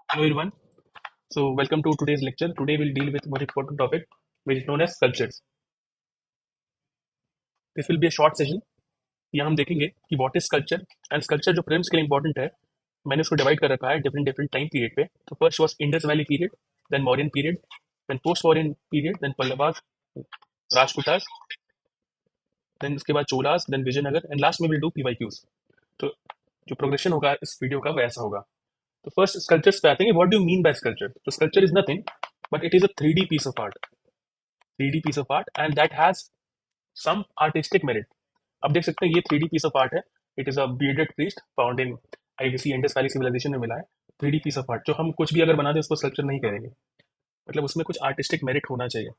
Hello everyone. So welcome to today's lecture. Today we'll deal with one important topic which is known as sculptures. This will be a short session. यहाँ हम देखेंगे कि what is sculpture and sculpture जो Prim's के लिए important है मैंने उसको डिवाइड कर रखा है डिफरेंट डिफरेंट टाइम पीरियड पे. तो first was Indus valley period, then Mauryan period, then post Mauryan period, then Pallavas, Rajputas, then उसके बाद Cholas, then Vijayanagar and last में विल डू पीवाईक्यूज. तो जो प्रोग्रेशन होगा इस वीडियो का वैसा होगा. तो फर्स्ट स्कल्पचर्स पे आते हैं. What do you mean by sculpture? तो sculpture is nothing but it is a 3D piece of art. 3D piece of art and that has some artistic merit. अब देख सकते हैं ये 3D piece of art है. It is a bearded priest found in IBC Indus Valley civilisation में मिला है. 3D piece of art जो हम कुछ भी अगर बना दें उसको स्कल्पचर नहीं करेंगे, मतलब उसमें कुछ आर्टिस्टिक मेरिट होना चाहिए.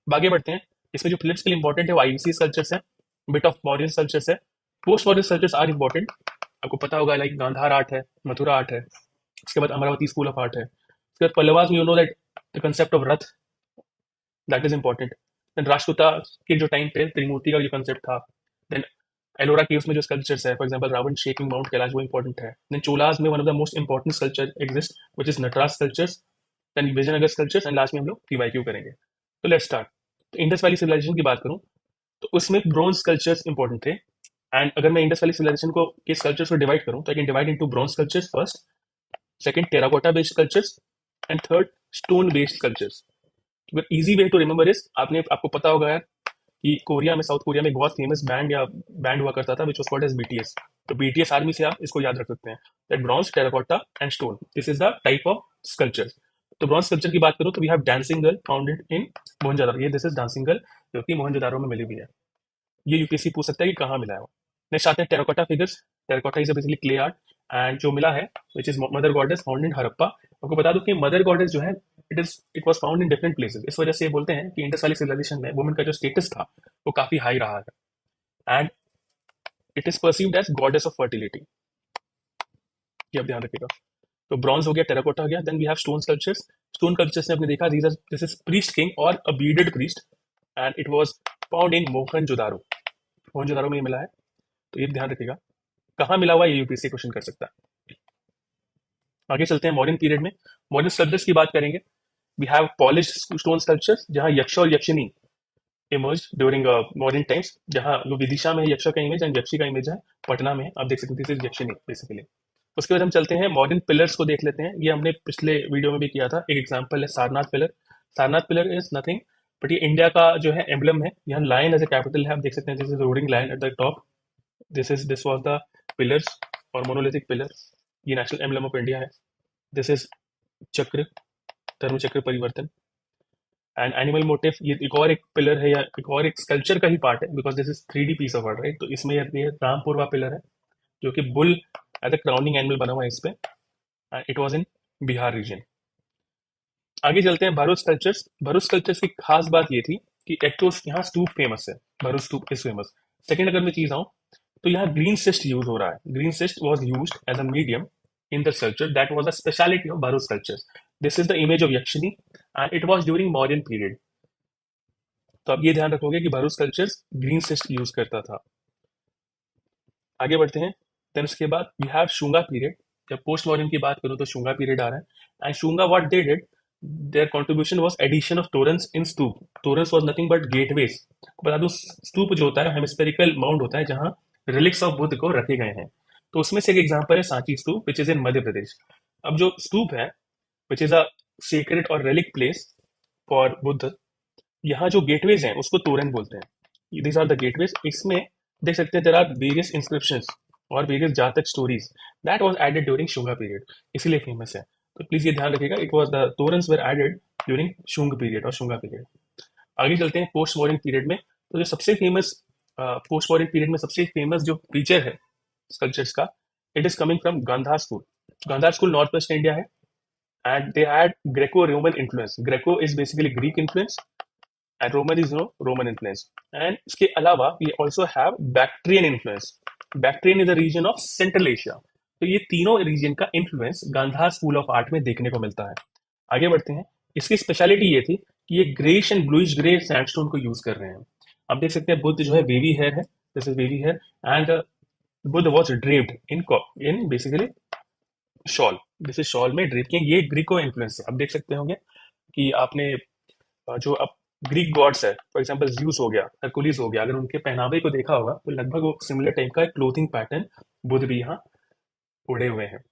अब आगे बढ़ते हैं. इसमें जो फिलिप्स के लिए इंपॉर्टेंट है वो IBC स्कल्पचर्स है, बिट ऑफ मॉडर्न स्कल्पचर्स है, post modern sculptures are important. आपको पता होगा लाइक गांधार आर्ट है, मथुरा आर्ट है, उसके बाद अमरावती स्कूल ऑफ आर्ट है, उसके बाद पल्लवास में you know that the concept of rath, that is important. Then Rashtrakuta के जो टाइम पे त्रिमूर्ति का जो कंसेप्ट था. देन एलोरा केव्स में जो स्कल्पचर्स है, for example Ravana shaking Mount Kailash, वो इंपॉर्टेंट है. देन चोलास में one of the most important sculpture exist which is Nataraj sculptures. Then Vijayanagar sculptures and last में हम लोग पीवाईक्यू करेंगे. तो लेट्स स्टार्ट. तो इंडस वैली सिविलाइजेशन की बात करूं तो उसमें ब्रोंज स्कल्पचर्स इंपॉर्टेंट थे. एंड अगर मैं इंडस वैली सिविलाइजेशन को के स्कल्पचर्स को डिवाइड करूं तो I can divide into bronze sculptures first, second terracotta based sculptures and third stone based sculptures. Easy way to remember is आपको पता होगा यार कि कोरिया में, साउथ कोरिया में एक बहुत फेमस बैंड हुआ करता था which was called as BTS. तो BTS आर्मी से आप इसको याद रख सकते हैं. That bronze, terracotta and stone, this is the type of sculpture. तो ब्रॉन्ज स्कल्पचर की बात करूं तो we have dancing girl founded in Mohenjodaro. ये दिस इज डांसिंग गर्ल जो कि मोहनजोदारो में मिली हुई है. ये यूपीएससी पूछ सकता है कि कहाँ मिला है वो. नेक्स्ट आते हैं terracotta figures. Terracotta is basically clay art and जो मिला है which is mother goddess found in Harappa. आपको बता दूं कि मदर गॉडेस जो है it was found in different places. इस वजह से ये बोलते हैं कि इंडस वैली सिविलाइजेशन में वुमेन का जो स्टेटस था वो काफी हाई रहा है and it is perceived as goddess of fertility. ये आप ध्यान रखिएगा. तो ब्रॉन्ज हो गया, टेराकोटा हो गया. Then we have stone sculptures. Stone sculptures ने आपने देखा दिस इज प्रीस्ट किंग और a bearded priest and it was found in Mohenjodaro. Mohenjodaro में ये मिला है. तो ये ध्यान रखिएगा. कहाँ मिला हुआ है ये यूपीएससी क्वेश्चन कर सकता है. आगे चलते हैं मॉडर्न पीरियड में. मॉडर्न स्कल्पचर्स की बात करेंगे. We have polished stone sculptures जहाँ यक्ष और yakshini emerge during modern times. जहाँ वो विदिशा में यक्ष का इमेज एंड यक्षी का इमेज है पटना में, आप देख सकते हैं. This is यक्षिनी basically. उसके बाद हम चलते हैं मॉडर्न पिलर्स को देख लेते हैं. ये हमने पिछले वीडियो में भी किया था. एक एग्जांपल है Sarnath pillar. Sarnath pillar is nothing but ये इंडिया का जो है एम्बलम है. यहाँ लायन एज ए कैपिटल है, आप देख सकते हैं. This is roaring lion at the top. This was the pillars और मोनोलिथिक पिलर. ये नेशनल एम्बलम ऑफ इंडिया है. दिस इज चक्र, धर्म चक्र परिवर्तन एंड एनिमल मोटिव. ये एक पिलर है या एक स्कल्पचर का ही पार्ट है because this is 3D piece of art, right. तो इसमें ये रामपुरवा पिलर है जो कि bull as a crowning animal बना हुआ है इस पे. It was in Bihar region. आगे चलते हैं भरूच स्कल्पचर्स. भरूच स्कल्पचर्स की खास बात ये थी कि एक तो यहाँ स्तूप फेमस है. भरूच स्तूप इज फेमस. सेकंड अगर मैं चीज आऊँ तो यहाँ ग्रीन सिस्ट यूज हो रहा है. Green schist was use as a medium in the sculpture. That was the speciality of Bharuch sculptures. This is the image of Yakshini and it was during Mauryan period. तो आप ये ध्यान रखोगे कि Bharuch sculptures green schist use करता था. आगे बढ़ते हैं. देन उसके बाद वी हैव शुंगा पीरियड. जब पोस्ट मॉडर्न की बात करूं तो शुंगा पीरियड आ रहा है. And Shunga what they did, their contribution was addition of torans in stupa. Torans was nothing but gateways. बता दूं स्तूप जो होता है हेमिस्फेरिकल माउंट होता है जहां रिलिक्स ऑफ बुद्ध को रखे गए हैं. तो उसमें से एक एग्जांपल है सांची स्तूप which is in Madhya Pradesh. अब जो स्तूप है विच इज अ सीक्रेट और रेलिक प्लेस फॉर बुद्ध, यहाँ जो गेटवेज हैं उसको तोरन बोलते हैं. These are the gateways. इसमें देख सकते हैं देयर आर वेरियस इंस्क्रिप्शंस और various Jataka stories that was added during Shunga period, इसीलिए फेमस है. तो प्लीज ये ध्यान रखिएगा, it was the torans were added during Shunga period और शुंगा पीरियड. आगे चलते हैं पोस्ट मॉडर्न पीरियड में. तो जो सबसे फेमस पोस्ट मॉडर्न पीरियड में सबसे फेमस जो फीचर है स्कल्पचर्स का, it is coming from Gandhara school. Gandhara school north west India है and they had Greco-Roman influence. Greco is basically Greek influence and Roman is Roman influence. And इसके अलावा we also have Bactrian influence. Bactrian is the region of Central Asia. तो ये तीनों region का influence Gandhara school of art में देखने को मिलता है. आगे बढ़ते हैं. इसकी स्पेशलिटी ये थी कि ये greyish and bluish grey sandstone को यूज कर रहे हैं. आप देख सकते हैं बुद्ध जो है वेवी हेयर है. This is wavy hair and Buddha was draped in basically shawl, this is shawl में ड्रेपिंग, ये ग्रीको इन्फ्लुएंस है। आप देख सकते होंगे कि आपने जो अब ग्रीक गॉड्स है, फॉर एग्जांपल ज्यूस हो गया, हरकुलिस हो गया, अगर उनके पहनावे को देखा होगा तो लगभग वो सिमिलर टाइप का क्लोथिंग पैटर्न बुद्ध भी यहाँ उड़े हुए हैं।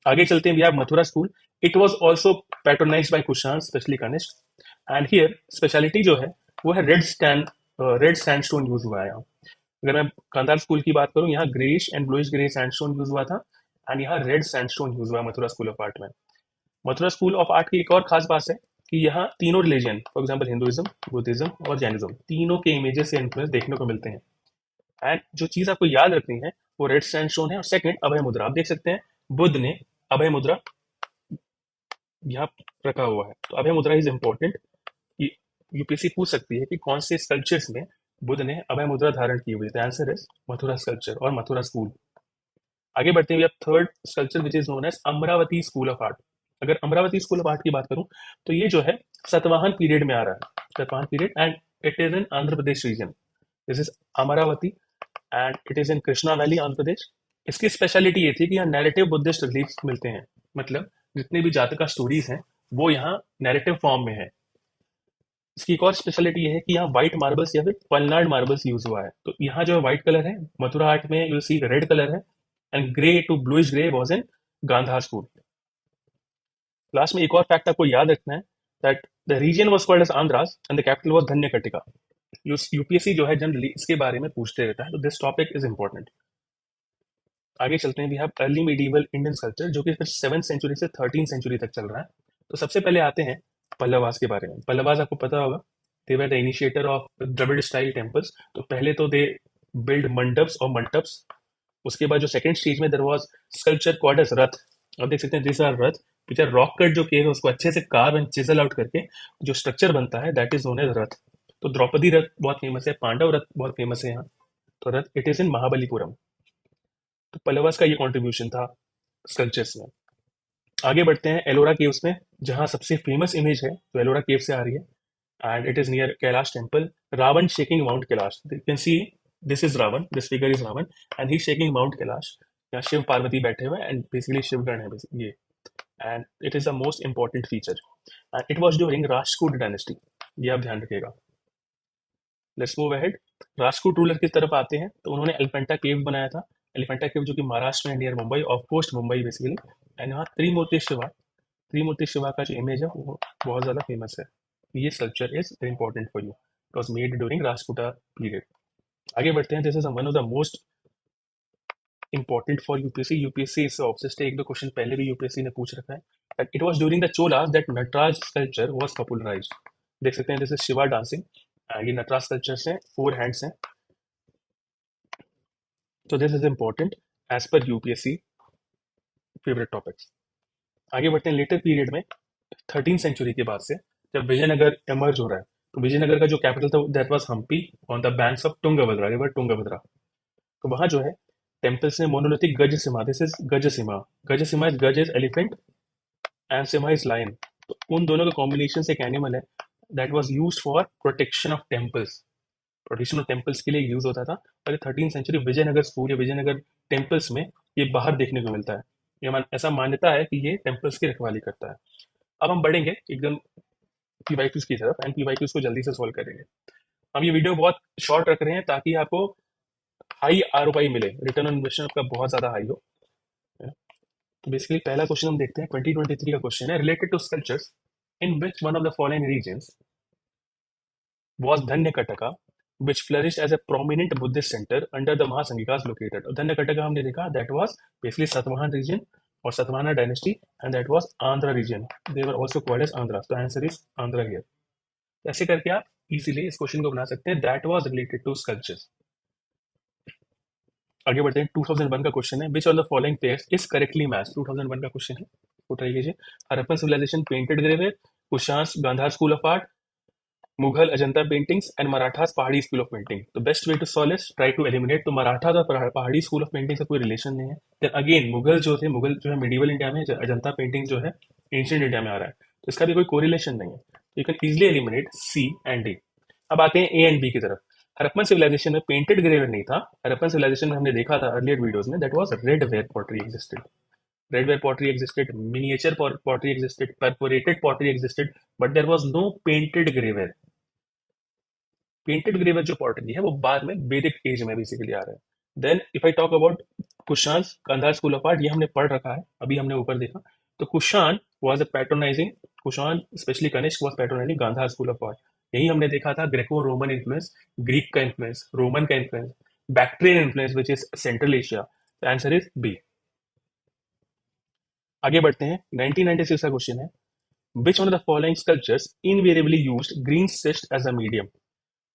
आगे चलते हैं, we have Mathura school. It was also patronized by Kushan, specially Kanishka. And here speciality जो है वो है रेड सैंडस्टोन यूज हुआ है यहाँ। अगर मैं गांधार स्कूल की बात करूँ, यहाँ greyish and bluish grey sandstone use हुआ था, एंड यहाँ रेड सैंडस्टोन यूज हुआ है मथुरा स्कूल ऑफ आर्ट में। मथुरा स्कूल ऑफ आर्ट की एक और खास बात है कि यहाँ तीनों religion, for example Hinduism, Buddhism और जैनिज्म, तीनों के इमेजेस से इन्फ्लुएंस देखने को मिलते हैं। एंड जो चीज आपको याद रखनी है वो रेड सैंडस्टोन है, और सेकंड अभय मुद्रा। आप देख सकते हैं बुद्ध ने अभय मुद्रा यहाँ रखा हुआ है, तो अभय मुद्रा इज इंपॉर्टेंट। यूपीएससी पूछ सकती है कि कौन से स्कल्पचर्स में बुद्ध ने अभय मुद्रा धारण की हुई है। आंसर इज मथुरा स्कल्पचर और मथुरा स्कूल। आगे बढ़ते हुए अब third sculpture which is known as Amaravati school of art. अगर अमरावती स्कूल ऑफ आर्ट की बात करूं तो ये जो है सतवाहन पीरियड में आ रहा है, Satavahana period, and it is in Andhra Pradesh region. This is Amaravati and it is in Krishna valley, Andhra Pradesh. इसकी स्पेशलिटी ये थी कि यहाँ नैरेटिव बुद्धिस्ट रिलीफ्स मिलते हैं, मतलब जितने भी जातका स्टोरीज हैं वो यहाँ नैरेटिव फॉर्म में है। इसकी एक और स्पेशलिटी ये है कि यहाँ व्हाइट मार्बल्स या फिर पलनाड मार्बल्स यूज हुआ है। तो यहाँ जो व्हाइट कलर है मथुरा आर्ट में, यू सी रेड कलर है, and grey to bluish grey was in Gandhara school. Last में एक और फैक्ट आपको याद रखना है that the region was called as Andhras and the capital was Dhanyakataka. UPSC जो है जनरली इसके बारे में पूछते रहता है, तो दिस टॉपिक इज इंपॉर्टेंट। आगे चलते हैं, we have early medieval Indian culture जो कि फिर 7th सेंचुरी से 13th सेंचुरी तक चल रहा है। तो सबसे पहले आते हैं पल्लवास के बारे में। पल्लवास आपको पता होगा, they were the initiator of Dravida style temples. तो पहले तो दे बिल्ड मंडप्स और मंटप्स। उसके बाद जो सेकंड स्टेज में there was sculpture called as rath. आप देख सकते हैं this are Rath which are rock cut जो केव है उसको अच्छे से कार्व एंड चिजल आउट करके जो स्ट्रक्चर बनता है दैट इज नोन एज रथ। तो द्रौपदी रथ बहुत फेमस है, पांडव रथ बहुत फेमस है यहाँ। तो रथ इट इज इन महाबलीपुरम। तो पल्लवास का ये कॉन्ट्रीब्यूशन था स्कल्पचर्स में। आगे बढ़ते हैं एलोरा केव्स में, जहाँ सबसे फेमस इमेज है जो एलोरा केव से आ रही है, and it is near Kailash temple. Ravana shaking Mount Kailash, you can see this is Ravana, this figure is Ravana and he shaking Mount Kailash. यहाँ शिव पार्वती बैठे हुए एंड बेसिकली शिवगण है ये, and it is the most important feature and it was during Rashtrakuta dynasty. ये आप ध्यान रखिएगा। Let's move ahead. Rashtrakuta ruler की तरफ आते हैं तो उन्होंने एलिफेंटा केव बनाया था। एलिफेंटा केव जो कि महाराष्ट्र में near Mumbai, off coast Mumbai basically. And यहाँ त्रिमूर्ति शिवा, त्रिमूर्ति शिवा का जो इमेज है वो बहुत ज़्यादा फेमस है। ये sculpture is important for you, it was made during Rashtrakuta period. आगे बढ़ते हैं, this is one of the most important for UPSC. UPSC इससे ऑब्सेस्ड है, एक दो क्वेश्चन पहले भी यूपीएससी ने पूछ रखा है। It was during the Cholas that Nataraj sculpture was popularised. देख सकते हैं दिस इज शिवा डांसिंग, ये नटराज स्कल्पचर्स हैं, 4 हैंड्स हैं। तो this is important as per UPSC favourite topics. आगे बढ़ते हैं लेटर पीरियड में, 13th सेंचुरी के बाद से जब विजयनगर इमर्ज हो रहा है। तो विजयनगर का जो कैपिटल था that was Hampi on the banks of Tungabhadra river, Tungabhadra. तो वहां जो है टेम्पल्स में मोनोलिथिक गज सिमा, this is Gaja Simha. Gaja Simha is, Gaja is elephant and Simha is lion. तो उन दोनों का कॉम्बिनेशन से एक एनिमल है that was used for protection of temples, protection of temples के लिए यूज होता था। और 13th सेंचुरी विजयनगर स्कूल या विजयनगर टेम्पल्स में ये बाहर देखने को मिलता है। ऐसा मान्यता है कि ये टेम्पल्स की रखवाली करता है। अब हम बढ़ेंगे एकदम पीवाईक्यूज की तरफ एंड पीवाईक्यूज को जल्दी से सॉल्व करेंगे। हम ये वीडियो बहुत शॉर्ट रख रहे हैं ताकि आपको हाई आरओआई मिले, रिटर्न ऑन इन्वेस्टमेंट आपका बहुत ज्यादा हाई हो। तो बेसिकली पहला क्वेश्चन हम देखते हैं, 2023 का क्वेश्चन है, related to sculptures in which one of the following regions was Dhanyakataka, which flourished as a prominent Buddhist center under the Mahasangikas located. और Dhanyakataka हमने देखा that was basically Satavahan region or Satavahana dynasty, and that was Andhra region. They were also called as Andhra. So answer is Andhra here. ऐसे करके आप easily इस question को बना सकते हैं, that was related to sculptures. आगे बढ़ते हैं, 2001 का क्वेश्चन है, which of the following pairs is correctly matched? 2001 का क्वेश्चन है, को ट्राई कीजिए। Harappan civilisation painted greyware, Kushans Gandhara school of art, Mughal Ajanta paintings, and Marathas Pahadi school of painting. The best way to solve is try to eliminate. तो Marathas और पहाड़ी school of painting से कोई relation नहीं है। Then again मुगल जो थे, मुगल जो है मिडिवल इंडिया में, अजंता पेंटिंग जो है एंशियंट इंडिया में आ रहा है, तो इसका भी कोई कोरिलेशन नहीं है। You can easily eliminate C and D. अब आते हैं ए एंड बी की तरफ। हरप्पन सिविलाइजेशन में पेंटेड ग्रेवर नहीं था। हरप्पन सिविलाइजेशन में हमने देखा था अर्लियर वीडियोस में that was red ware pottery existed. Redware pottery existed, miniature pottery existed, perforated pottery existed, but there was no painted graveware. Painted graver जो पॉटरी है वो बाद में वैदिक एज में बेसिकली आ रहा है. Then if I talk about Kushan Kandhar school of art, ये हमने पढ़ रखा है, अभी हमने ऊपर देखा. तो Kushan was a patronising, Kushan specially Kanishka was patronising Gandhara school of art. यही हमने देखा था ग्रेको रोमन इन्फ्लुएंस, ग्रीक का इन्फ्लुएंस, रोमन का influence, Bactrian influence which is Central Asia. Answer is B. आगे बढ़ते हैं. 1996 का क्वेश्चन है, which one of the following sculptures invariably used green schist as a medium?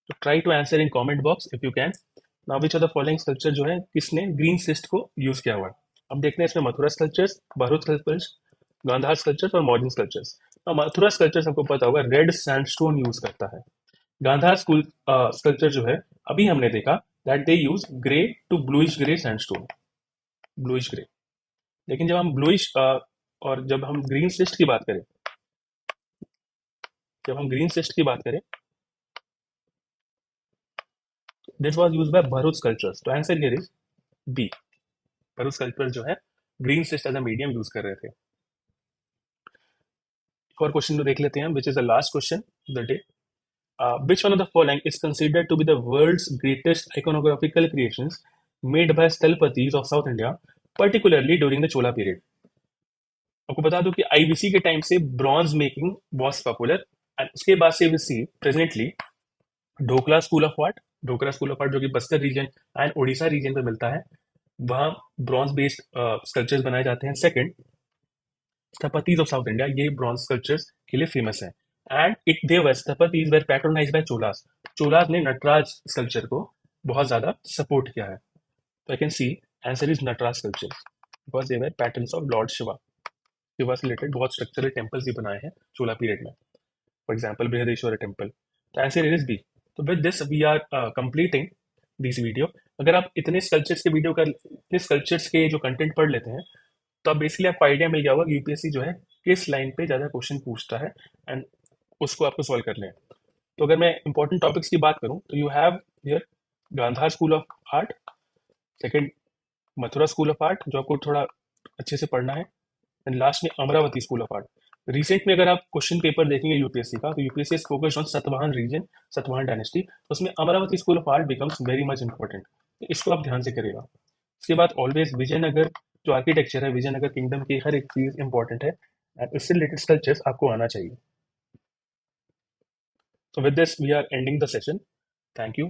तो try to answer in comment box if you can. Now which are the following sculpture जो है किसने green cyst को use किया हुआ है. अब देखते हैं इसमें Mathura sculptures, Bharuch sculptures, Gandhara sculptures और मॉडर्न स्कल्पचर्स. मथुरा स्कल्पचर्स आपको पता होगा रेड सैंडस्टोन यूज करता है. गांधार स्कूल स्कल्पचर जो है अभी हमने देखा that they use grey to bluish grey sandstone, bluish grey. लेकिन जब हम ब्लूइश और जब हम ग्रीन सिस्ट की बात करें, जब हम ग्रीन सिस्ट की बात करें, this was used by Bharuch sculptures. तो answer here is B. Bharuch sculpture जो है green schist as a medium use कर रहे थे. एक और क्वेश्चन देख लेते हैं which is the last question of the day. Which one of the following is considered to be the world's greatest iconographical creations made by स्थलपतिज of South India, particularly during the Chola period? आपको बता दूं कि IBC के time से bronze making was popular and उसके बाद से we see presently Dhokla school of art, Dhokra school of art जो कि Bastar region and Orissa region पे मिलता है, वहाँ ब्रॉन्ज बेस्ड स्कल्पचर्स बनाए जाते हैं. Second, Sthapatis of south India, ये ब्रॉन्ज स्कल्पचर्स के लिए फेमस है. And it they were Sthapatis were patronized by Cholas. Cholas ने नटराज स्कल्पचर को बहुत ज्यादा सपोर्ट किया है. तो I can see answer is Nataraj sculpture because they were patterns of lord Shiva. Shiva से रिलेटेड बहुत स्ट्रक्चरल टेम्पल्स भी बनाए हैं चोला पीरियड में, फॉर एग्जाम्पल बृहदेश्वर टेम्पल. तो आंसर इज बी. तो with this we are completing this video. अगर आप इतने स्कल्पचर्स के वीडियो का, इतने स्कल्पचर्स के जो कंटेंट पढ़ लेते हैं, तो अब बेसिकली आपको आइडिया मिल गया होगा कि यूपीएससी जो है किस लाइन पे ज़्यादा क्वेश्चन पूछता है एंड उसको आपको सॉल्व कर लें. तो अगर मैं इंपॉर्टेंट टॉपिक्स की बात करूं तो you have here Gandhara school of art, second Mathura school of art जो आपको थोड़ा अच्छे से पढ़ना है, एंड लास्ट में Amaravati school of art. Recent में अगर आप क्वेश्चन पेपर देखेंगे यूपीएससी का, तो UPSC is focused on Satavahana region, Satavahana dynasty, तो उसमें Amaravati school of art becomes very much important. तो इसको आप ध्यान से करिएगा. उसके बाद ऑलवेज विजयनगर जो आर्किटेक्चर है, विजयनगर किंगडम की हर एक चीज इंपॉर्टेंट है एंड इससे रिलेटेड स्कल्पचर्स आपको आना चाहिए. So with this, we are ending the session. Thank you.